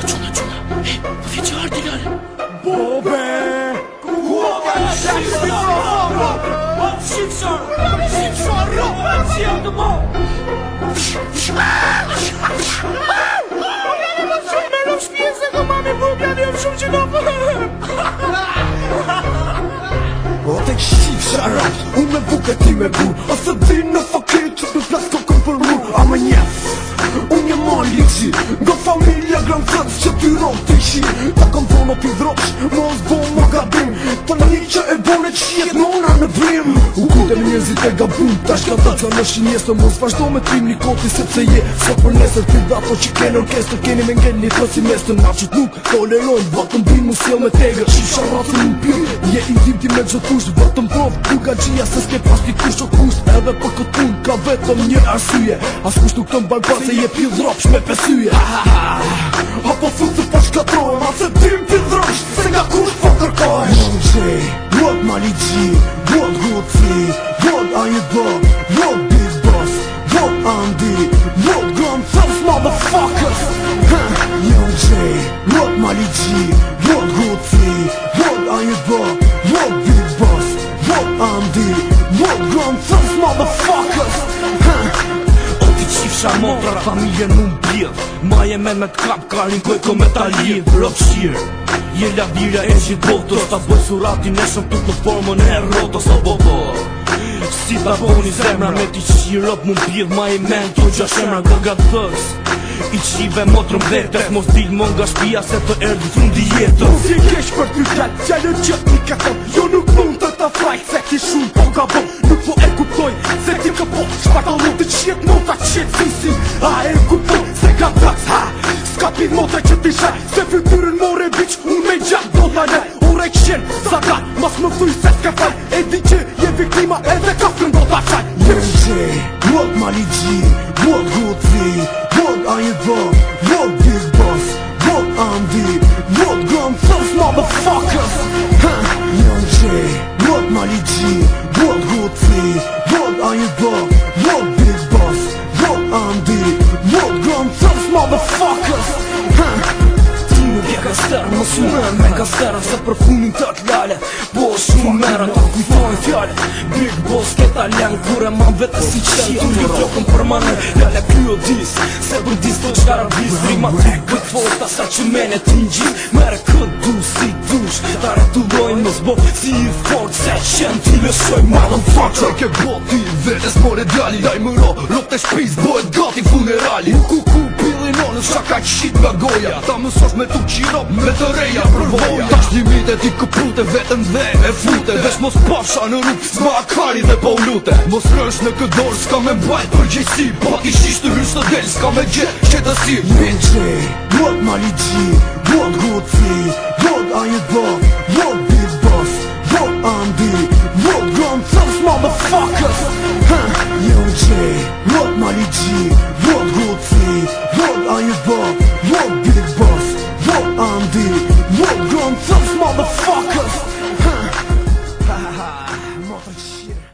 Quna, po vje që ardi lare. Bobe! Kua ka shqipshar? Shqipshar, jo! Qia të mo! O tek shqipsharat, unë me buke ti me bu. O se di në fakir që të plas kokën për mu. A më njef, unë jem ma liqi. Nga familja gran cëtës që ty rom të ishi. Ta kam thonë o pi dropsh, mos bo më gabim. Të një që e bone që jetë nona në brim. U kute më njëzit e gabim, tash ka ta që në shinjes të mos vazhdo me trim një koti sepse je. Sot për nesër ti dato që kene orkestër, keni me ngell një të si mestër. Naqët nuk tolerojnë, vatëm bin mu sjell me tegër. Shqipsharatën në pyrë, je intim ti me gjëtush. Vatëm prov, ku ga gjia se s'ke pas t'i kush o kush. Edhe për këtë pun ka vetëm një arsye. As kush nuk të mbalpa se je pil dropsh me pesyje. Apo fut të po shkatrojmë, a se tim pil dropsh se nga kush po kërkojmë. What Mali G, what Gucci, what Ayuba, what Big Boss, what Andy, what Gun Thugs motherfuckers. Young J, what Mali G, what Gucci, what Ayuba, what Big Boss, what Andy, what Gun Thugs motherfuckers. O ti qifsha motra, familje nuk bjedh. Maje me t'kap, karin koj ko me ta lidh. Rëpshir, je lavira e gjithë botës. Ta bëj suratin e shumë tut në formën e rotës. O bobo, si ta boni zemra me ti qirop. Mun bjedh ma i men të gja shemra nga ga thës. I qive motrën vetët, mos dil mon nga shpia se të erdi fundi jetës. Nuk je kesh për ty fjall, fjallën që t'i ka thon. Jo nuk mund të ta frajk se ti shumë po ka bon. Nuk po e kuptoj se ti ka po shpatall mund të qjet nota qjet fisin. A e kuptoj se ka thaks ha s'ka pit motra që ti shaj. Se fytyrën more bitch unë me gjak do t'a le. Ure këshen zakat mas më thuj se s'ka faj. E di që je viktima edhe kafrën do t'a qaj. What Mali G, what Gucci, what Ayuba, what Big Boss, what Andy, what Gun Thugs motherfuckers. Young J, what Mali G, what Gucci, what Ayuba, what Big Boss, what Andy, what Gun Thugs motherfuckers. Nuk je gasterë, më sumen me gasterë. Se për funin të t'lale, po shumë mera ta kujtojnë fjale. Big Boss këta len, kure man vete si qenë. Tu një flokën permanent, lale kjo dis. Se për dis të qkara vis. Rima ty këtë fota sa që mene ti njit. Mere këtë du si dush, ta retulojnë mos bo si i fort. Se qenë ti lëshoj motherfucker. Ke boti, vetes more dali. Daj më ro, rop të shpiz, bojt gati funerali. Ku pillin o në shaka qit nga goja. Ta mësos me tu qirop, me të reja përvoja. Tash limitet i këprute, vetëm dhe e fute. Vesh mos pasha në rrug, s'ma akari dhe po lute. Mos rësh në këtë dorë, s'ka me bajt përgjësi. Po ti shish të rysh të del, s'ka me gjet qetësi. What Mali G, what Gucci, what